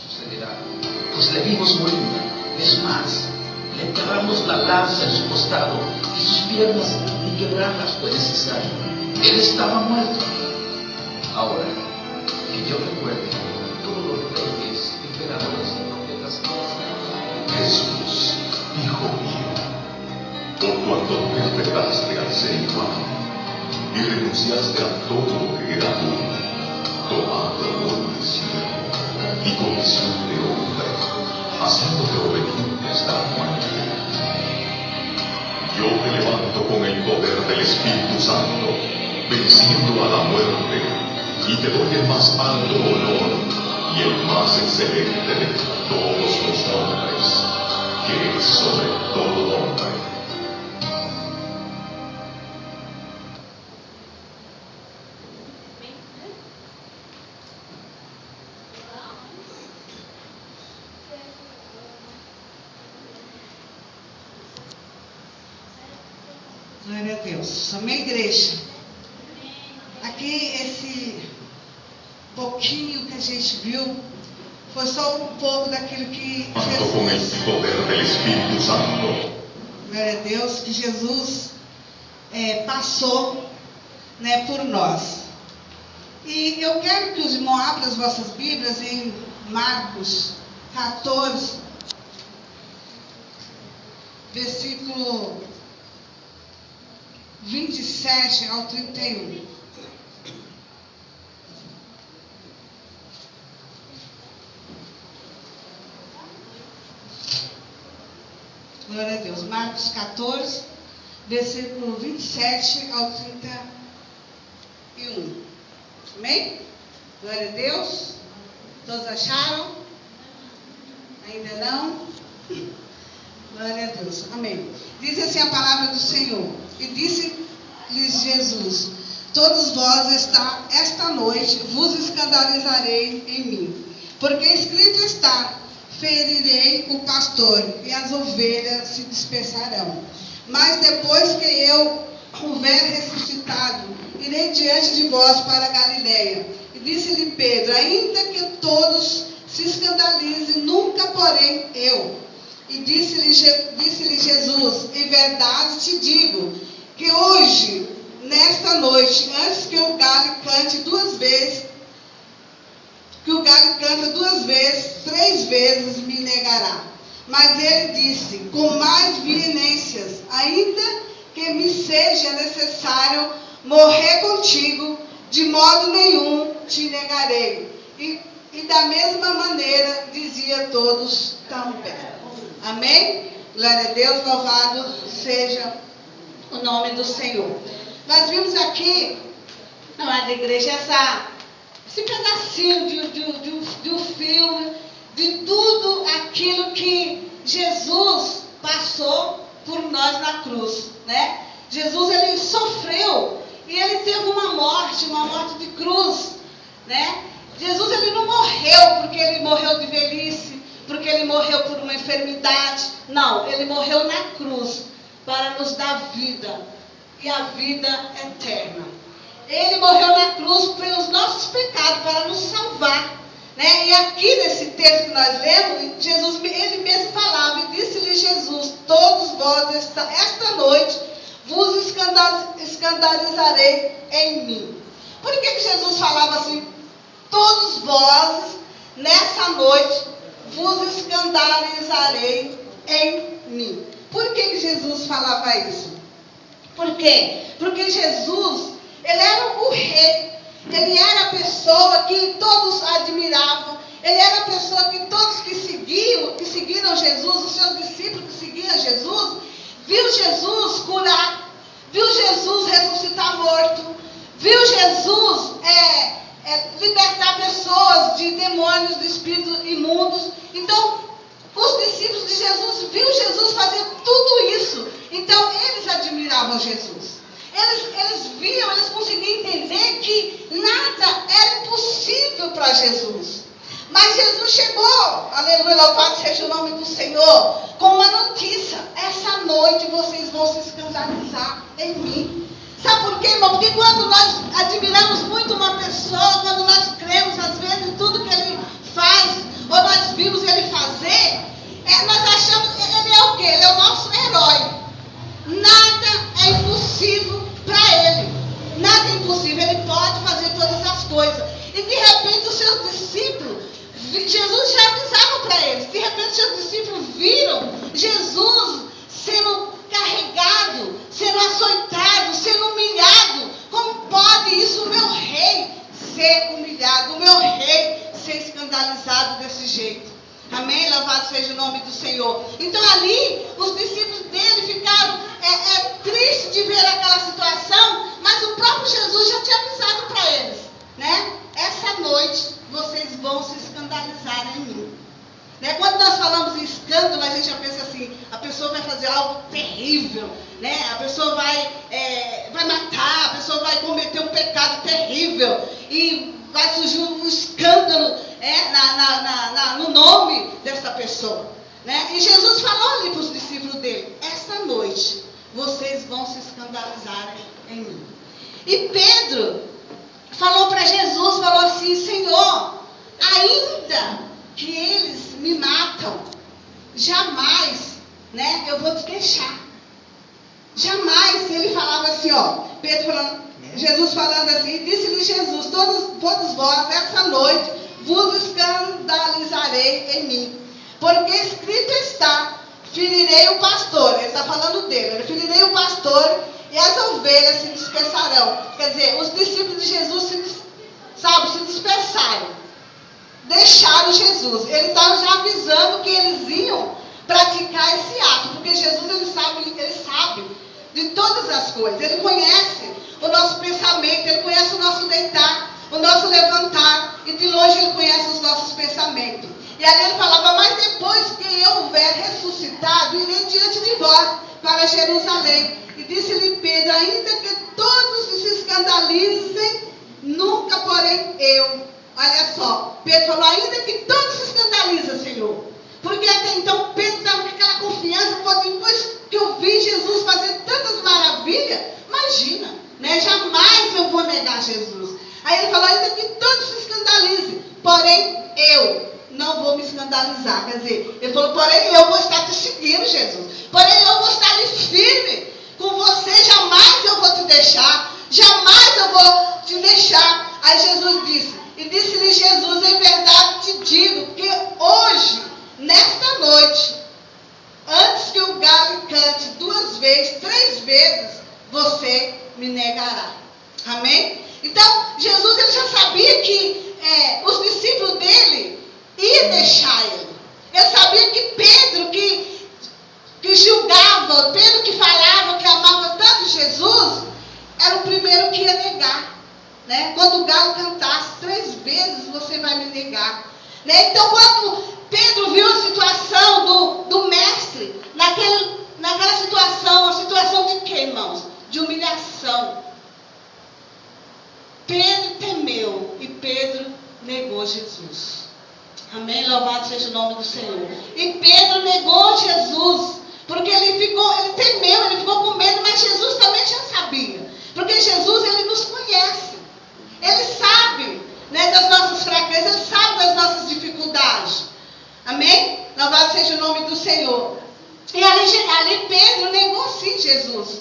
Sucederá, pues le vimos morir. Es más, le enterramos la lanza en su costado y sus piernas ni quebrarlas fue necesario. Él estaba muerto. Ahora, que yo recuerde, todos los reyes, emperadores y profetas Jesús, Hijo mío, por cuanto te respetaste al ser humano y renunciaste a todo lo que era tuyo, tomando rol de siervo y condición de hombre, haciéndote obediente hasta la muerte. Yo te levanto con el poder del Espíritu Santo, venciendo a la muerte, y te doy el más alto honor y el más excelente de todos los nombres, que es sobre todo nombre. Glória a Deus. Amém, igreja? Aqui, esse pouquinho que a gente viu, foi só um pouco daquilo que Santo con el poder del Espíritu Santo. Glória a Deus, que Jesus passou, né, por nós. E eu quero que os irmãos abram as vossas Bíblias em Marcos 14, versículo 27 ao 31. Glória a Deus. Marcos 14, versículo 27 ao 31. Amém? Glória a Deus. Todos acharam? Ainda não? Glória a Deus. Amém. Diz assim a palavra do Senhor. E disse-lhes Jesus: todos vós esta noite vos escandalizarei em mim, porque escrito está: ferirei o pastor e as ovelhas se dispersarão. Mas depois que eu houver ressuscitado, irei diante de vós para a Galileia. E disse-lhe Pedro: ainda que todos se escandalizem, nunca porém eu. E disse-lhe Jesus: em verdade te digo, que hoje, nesta noite, antes que o galho cante duas vezes, três vezes me negará. Mas ele disse, com mais veemências: ainda que me seja necessário morrer contigo, de modo nenhum te negarei. E da mesma maneira dizia todos também. Amém? Glória a Deus, louvado seja o nome do Senhor. Nós vimos aqui, na igreja, esse pedacinho de um filme, de tudo aquilo que Jesus passou por nós na cruz, né? Jesus, ele sofreu e ele teve uma morte de cruz, né? Jesus, ele não morreu porque ele morreu de velhice, porque ele morreu por uma enfermidade. Não, ele morreu na cruz para nos dar vida, e a vida eterna. Ele morreu na cruz pelos nossos pecados, para nos salvar, né? E aqui nesse texto que nós lemos, Jesus, ele mesmo falava, e disse-lhe Jesus: todos vós esta noite vos escandalizarei em mim. Por que Jesus falava assim? Todos vós nessa noite vos escandalizarei em mim. Por que Jesus falava isso? Por quê? Porque Jesus, ele era o rei. Ele era a pessoa que todos admiravam. Ele era a pessoa que todos que seguiram Jesus, os seus discípulos que seguiam Jesus, viu Jesus curar, viu Jesus ressuscitar morto, viu Jesus libertar pessoas de demônios, de espíritos imundos. Então, os discípulos de Jesus viu Jesus fazer tudo isso. Então, eles admiravam Jesus. Eles viam, eles conseguiam entender que nada era impossível para Jesus. Mas Jesus chegou, aleluia, louvado seja o nome do Senhor, com uma notícia: essa noite vocês vão se escandalizar em mim. Sabe por quê, irmão? Porque quando nós admiramos muito uma pessoa, quando nós cremos, às vezes, em tudo que ele faz, ou nós vimos ele fazer, nós achamos que ele é o quê? Ele é o nosso herói. Nada é impossível para ele. Nada é impossível. Ele pode fazer todas as coisas. E de repente os seus discípulos, Jesus já avisava para eles. De repente os seus discípulos viram Jesus sendo carregado, sendo açoitado, sendo humilhado. Como pode isso, o meu rei, ser humilhado? O meu rei ser escandalizado desse jeito? Amém? Louvado seja o nome do Senhor. Então ali, os discípulos dele ficaram tristes de ver aquela situação, mas o próprio Jesus já tinha avisado para eles, né? Essa noite vocês vão se escandalizar em mim. Né? Quando nós falamos em escândalo, a gente já pensa assim: a pessoa vai fazer algo terrível, né? A pessoa vai matar, a pessoa vai cometer um pecado terrível e vai surgir um escândalo no nome dessa pessoa, né? E Jesus falou ali para os discípulos dele: essa noite vocês vão se escandalizar em mim. E Pedro falou para Jesus, falou assim: Senhor, ainda que eles me matam, jamais, né, eu vou te deixar. Jamais. Ele falava assim, Pedro falando, Jesus falando assim: disse-lhe Jesus: todos vós essa noite vos escandalizarei em mim, porque escrito está: ferirei o pastor. Ele está falando dele: ferirei o pastor e as ovelhas se dispersarão. Quer dizer, os discípulos de Jesus se dispersaram, deixaram Jesus. Ele estava já avisando que eles iam praticar esse ato, porque Jesus ele sabe de todas as coisas. Ele conhece o nosso pensamento, ele conhece o nosso deitar, o nosso levantar, e de longe ele conhece os nossos pensamentos. E ali ele falava: mas depois que eu houver ressuscitado, irei diante de vós para Jerusalém. E disse-lhe Pedro: ainda que todos se escandalizem, nunca porém eu. Olha só, Pedro falou: ainda que todos se escandalizem, Senhor. Porque até então Pedro estava com aquela confiança: depois que eu vi Jesus fazer tantas maravilhas, imagina, né? Jamais eu vou negar Jesus. Aí ele falou: ainda que todos se escandalizem, porém eu não vou me escandalizar. Quer dizer, ele falou: porém eu vou estar te seguindo, Jesus. Porém eu vou estar ali firme com você. Jamais eu vou te deixar. Jamais eu vou te deixar. Aí Jesus disse: e disse-lhe Jesus: em verdade te digo que hoje, nesta noite, antes que o galo cante 2 vezes, 3 vezes, você me negará. Amém? Então, Jesus ele já sabia que os discípulos dele iam deixar ele. Ele sabia que Pedro, que julgava, Pedro que falava, que amava tanto Jesus, era o primeiro que ia negar. Né? Quando o galo cantasse 3 vezes, você vai me negar. Né? Então, quando Pedro viu a situação do mestre, naquela situação, a situação de quê, irmãos? De humilhação. Pedro temeu e Pedro negou Jesus. Amém? Louvado seja o nome do Senhor. E Pedro negou Jesus, porque ele temeu, ele ficou com medo, mas Jesus também já sabia. Porque Jesus, ele nos conhece. Ele sabe, né, das nossas fraquezas, ele sabe das nossas dificuldades. Amém? Louvado seja o nome do Senhor. E ali Pedro negou sim Jesus.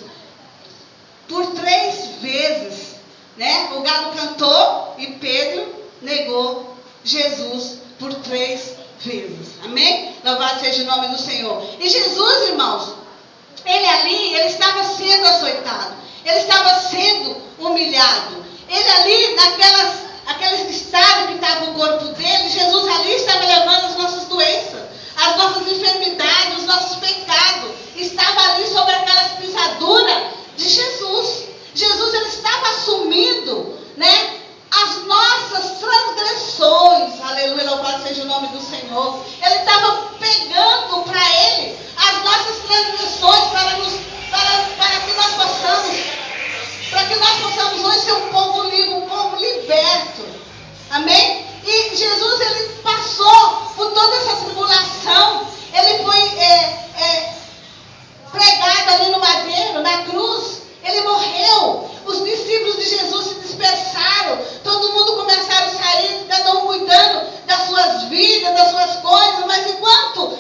Por 3 vezes, né? O galo cantou e Pedro negou Jesus por 3 vezes. Amém? Louvado seja o nome do Senhor. E Jesus, irmãos, ele estava sendo açoitado, ele estava sendo humilhado. Ele ali, aquele estado que estava o corpo dele, Jesus ali estava levando as nossas doenças, as nossas enfermidades, os nossos pecados. Estava ali sobre aquelas pisaduras de Jesus. Jesus, ele estava assumindo, né, as nossas transgressões. Aleluia, louvado seja o nome do Senhor. Ele estava pegando para ele as nossas transgressões para que nós possamos hoje ser um povo livre, um povo liberto. Amém? E Jesus, ele passou por toda essa tribulação. Ele foi pregado ali no madeiro, na cruz. Ele morreu. Os discípulos de Jesus se dispersaram. Todo mundo começaram a sair, cada um cuidando das suas vidas, das suas coisas. Mas enquanto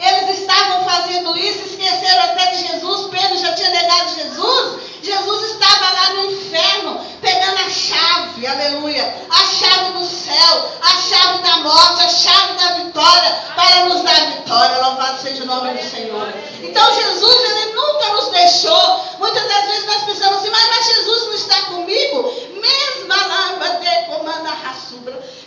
eles estavam fazendo isso, esqueceram até de Jesus. Pedro já tinha negado Jesus. Jesus estava lá no inferno, pegando a chave, aleluia, a chave do céu, a chave da morte, a chave da vitória, para nos dar vitória. Louvado seja o nome do Senhor. Então Jesus, ele nunca nos deixou. Muitas das vezes nós pensamos assim, mas Jesus não está comigo?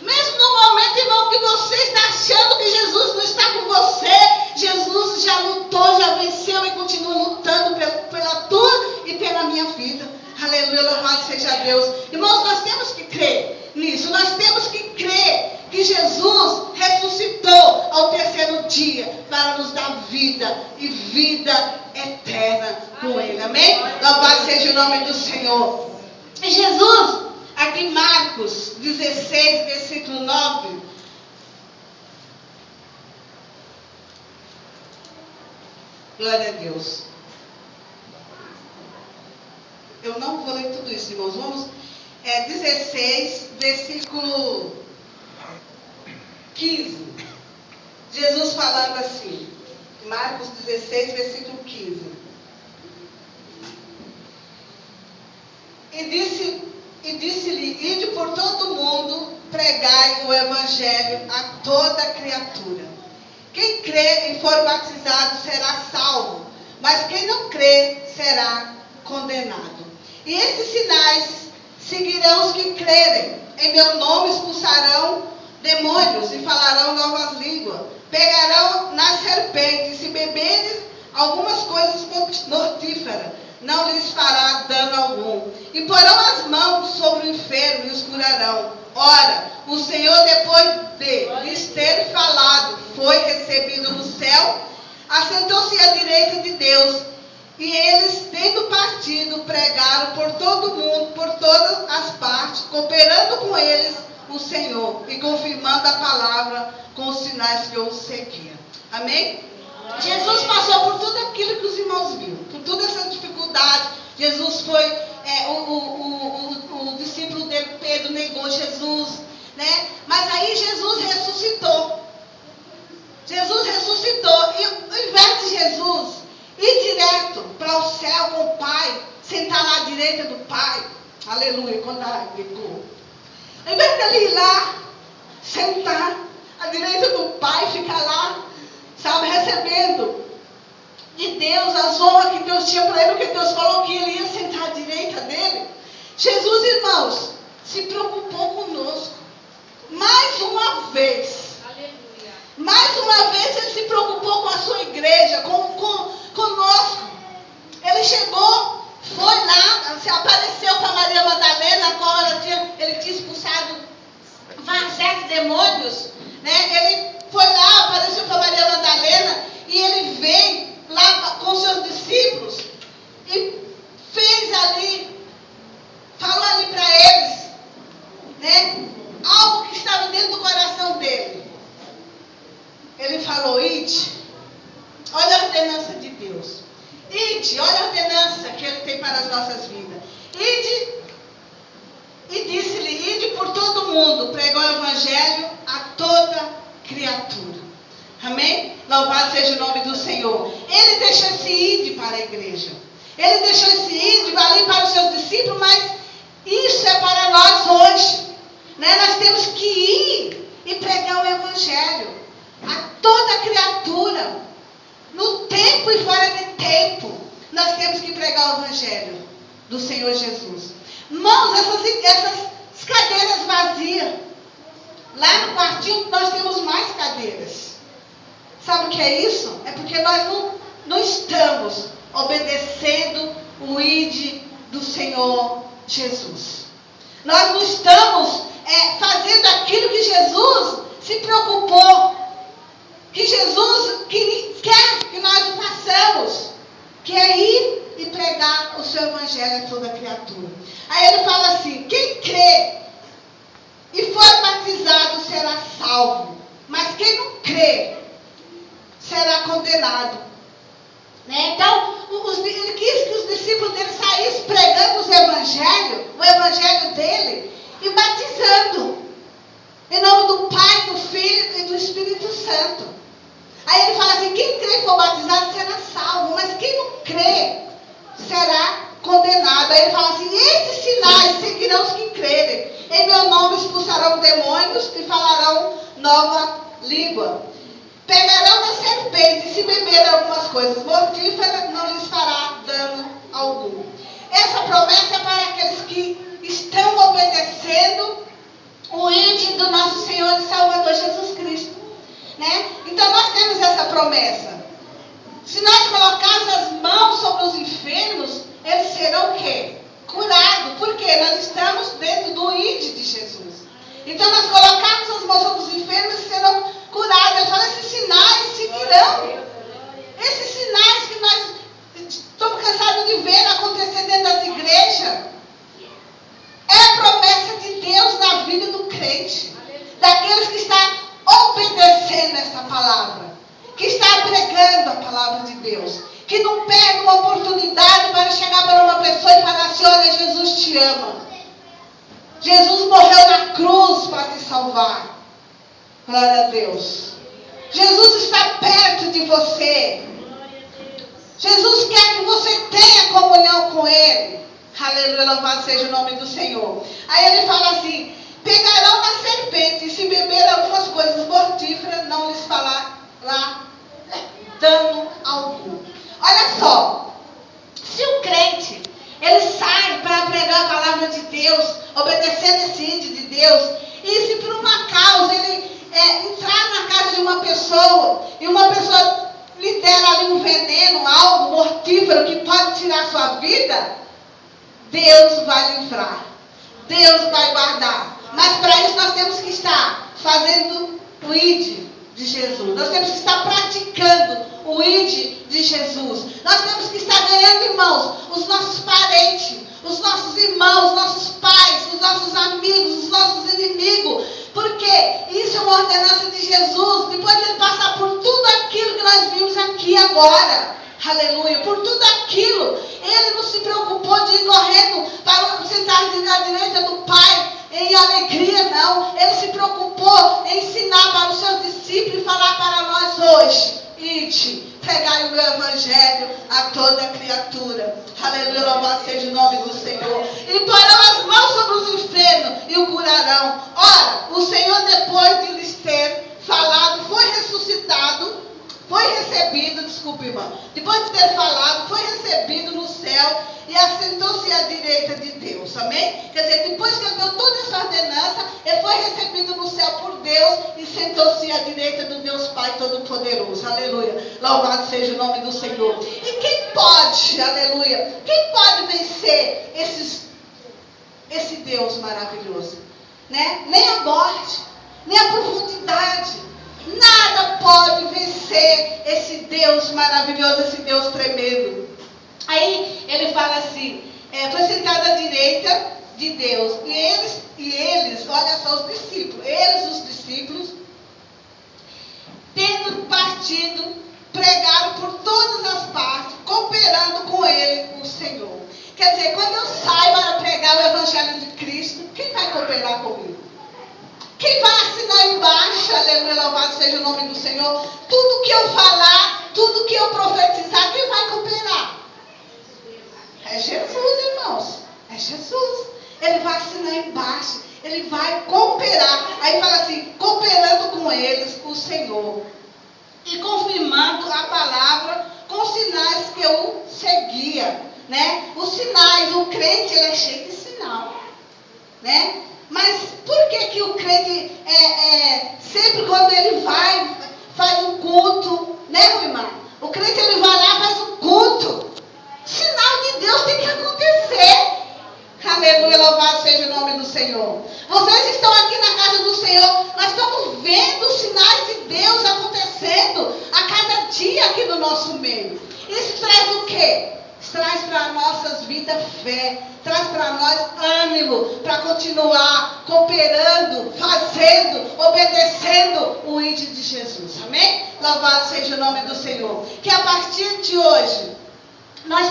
Mesmo no momento, irmão, que você está achando que Jesus não está com você, Jesus já lutou, já venceu e continua lutando pela tua e pela minha vida. Aleluia, louvado seja Deus. Irmãos, nós temos que crer nisso. Nós temos que crer que Jesus ressuscitou ao terceiro dia para nos dar vida e vida eterna com Ele. Amém? Louvado seja o nome do Senhor. E Jesus, aqui em Marcos 16, versículo 9. Glória a Deus. Eu não vou ler tudo isso, irmãos. Vamos, 16, versículo 15. Jesus falando assim. Marcos 16, versículo 15. E disse-lhe, ide por todo o mundo, pregai o evangelho a toda criatura. Quem crê e for batizado será salvo, mas quem não crê será condenado. E esses sinais seguirão os que crerem. Em meu nome expulsarão demônios e falarão novas línguas. Pegarão nas serpentes, se beberem algumas coisas mortíferas, não lhes fará dano algum. E porão as mãos sobre o enfermo e os curarão. Ora, o Senhor, depois de lhes ter falado, foi recebido no céu, assentou-se à direita de Deus. E eles, tendo partido, pregaram por todo o mundo, por todas as partes, cooperando com eles o Senhor e confirmando a palavra com os sinais que o seguiam. Amém? Jesus passou por tudo aquilo que os irmãos viram, por toda essa dificuldade. Jesus foi, o discípulo dele, Pedro, negou Jesus, né? Mas aí Jesus ressuscitou. Jesus ressuscitou. E ao invés de Jesus ir direto para o céu com o Pai, sentar lá à direita do Pai, aleluia, quando ela ligou. Ao invés dele ir lá, sentar à direita do Pai, ficar lá, sabe, recebendo de Deus as honras que Deus tinha para ele, porque Deus falou que ele ia sentar à direita dele. Jesus, irmãos, se preocupou conosco. Mais uma vez. Aleluia. Mais uma vez ele se preocupou com a sua igreja, conosco. Ele chegou, foi lá, se apareceu para Maria Madalena, a qual ele tinha expulsado vários demônios, né? Ele foi lá, apareceu para Maria Madalena, e ele veio lá com seus discípulos e fez ali, falou ali para eles, né? Algo que estava dentro do coração dele. Ele falou, ide, olha a ordenança de Deus. Ide, olha a ordenança que Ele tem para as nossas vidas. Ide, e disse-lhe, ide por todo o mundo, pregou o evangelho a toda criatura. Amém? Louvado seja o nome do Senhor. Ele deixou esse ide para a igreja. Ele deixou esse ide ali para os seus discípulos, mas isso é para nós hoje. Né? Nós temos que ir e pregar o evangelho a toda criatura, no tempo e fora de tempo. nós temos que pregar o Evangelho do Senhor Jesus. Irmãos, essas cadeiras vazias, lá no quartinho nós temos mais cadeiras. Sabe o que é isso? É porque nós não estamos obedecendo o ID do Senhor Jesus. Nós não estamos fazendo aquilo que Jesus se preocupou, que Jesus quer que nós façamos, que é ir e pregar o seu evangelho a toda criatura. Aí ele fala assim: quem crê e for batizado será salvo, mas quem não crê será condenado. Né? Então, ele quis que os discípulos dele saíssem pregando o evangelho dele, e batizando, em nome do Pai, do Filho e do Espírito Santo. Aí ele fala assim: quem crê e for batizado será salvo, mas quem não crê será condenado. Aí ele fala assim: estes sinais seguirão os que crerem. Em meu nome expulsarão demônios e falarão nova língua. Pegarão na serpente e se beberem algumas coisas mortíferas, não lhes fará dano algum. Essa promessa é para aqueles que estão obedecendo o ID do nosso Senhor e Salvador Jesus Cristo. Né? Então nós temos essa promessa. Se nós colocarmos as mãos sobre os enfermos, eles serão o quê? Curados. Por quê? Nós estamos dentro do ID de Jesus. Então nós colocamos as mãos sobre os enfermos e serão curados. Ele fala: esses sinais seguirão. Esses sinais que nós estamos cansados de ver acontecer dentro das igrejas, é a promessa de Deus na vida do crente, daqueles que estão obedecendo essa palavra, que está pregando a palavra de Deus, que não perde uma oportunidade para chegar para uma pessoa e falar assim: olha, Jesus te ama, Jesus morreu na cruz para te salvar. Glória a Deus. Jesus está perto de você. Jesus quer que você tenha comunhão com Ele. Aleluia, louvado seja o nome do Senhor. Aí ele fala assim: pegarão na serpente e se beber algumas coisas mortíferas, não lhes falar lá dano algum. Olha só, se o crente ele sai para pregar a palavra de Deus, obedecendo esse ID de Deus, e se por uma causa ele entrar na casa de uma pessoa e uma pessoa lhe der ali um veneno, algo mortífero que pode tirar a sua vida, Deus vai livrar, Deus vai guardar. Mas para isso nós temos que estar fazendo o ID de Jesus. Nós temos que estar praticando o ID de Jesus. Nós temos que estar ganhando, irmãos, os nossos parentes, os nossos irmãos, os nossos pais, os nossos amigos, os nossos inimigos. Porque isso é uma ordenança de Jesus. Depois de ele passar por tudo aquilo que nós vimos aqui agora, aleluia, por tudo aquilo, ele não se preocupou de ir correndo para sentar à direita do Pai em alegria, não. Ele se preocupou em ensinar para os seus discípulos e falar para nós hoje: ide, pregai o meu evangelho a toda criatura. Aleluia, louvado seja o nome do Senhor. E porão as mãos sobre os enfermos e o curarão. Ora, o Senhor, depois de lhes ter falado, foi ressuscitado, foi recebido, desculpe, irmão, depois de ter falado, foi recebido no céu e assentou-se à direita de Deus, amém? Quer dizer, depois que ele deu toda essa ordenança, ele foi recebido no céu por Deus e sentou-se à direita do Deus Pai Todo-Poderoso, aleluia, louvado seja o nome do Senhor. E quem pode, aleluia, quem pode vencer esse Deus maravilhoso, né? Nem a morte, nem a profundidade, nada pode vencer esse Deus maravilhoso, esse Deus tremendo. Aí ele fala assim: foi sentado à direita de Deus. E eles, olha só, os discípulos, tendo partido, pregaram por todas as partes, cooperando com ele, o Senhor. Quer dizer, quando eu saio para pregar o Evangelho de Cristo, quem vai cooperar comigo? Quem vai assinar embaixo, aleluia, louvado seja o nome do Senhor? Tudo que eu falar, tudo que eu profetizar, quem vai cooperar? É Jesus, irmãos. É Jesus. Ele vai assinar embaixo. Ele vai cooperar. Aí fala assim: cooperando com eles, o Senhor. E confirmando a palavra com os sinais que o seguia, né? Os sinais, o crente, ele é cheio de sinal, né? Mas por que o crente, sempre quando ele vai, faz um culto, né, irmã? O crente, ele vai lá e faz um culto. Sinal de Deus tem que acontecer. Aleluia, louvado seja o nome do Senhor. Vocês estão aqui na casa do Senhor. Nós estamos vendo os sinais de Deus acontecendo a cada dia aqui no nosso meio. Isso traz o quê? Traz para nossas vidas fé. Traz para nós ânimo para continuar cooperando, fazendo, obedecendo o ID de Jesus. Amém? Louvado seja o nome do Senhor. Que a partir de hoje, nós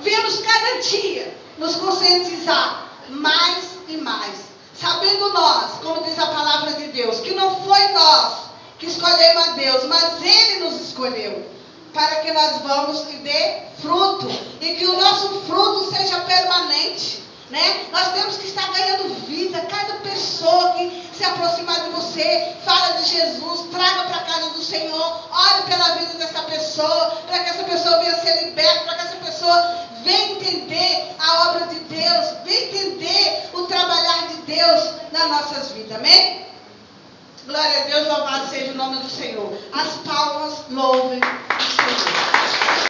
vemos cada dia nos conscientizar mais e mais, sabendo nós, como diz a palavra de Deus, que não foi nós que escolhemos a Deus, mas Ele nos escolheu, para que nós vamos e dê fruto, e que o nosso fruto seja permanente, né? Nós temos que estar ganhando vida. Cada pessoa que se aproximar de você, fala de Jesus, traga para a casa do Senhor, ore pela vida dessa pessoa, para que essa pessoa venha ser liberta, para que essa pessoa venha entender a obra de Deus, venha entender o trabalhar de Deus nas nossas vidas, amém? Glória a Deus, louvado seja o nome do Senhor. As palmas louvem o Senhor.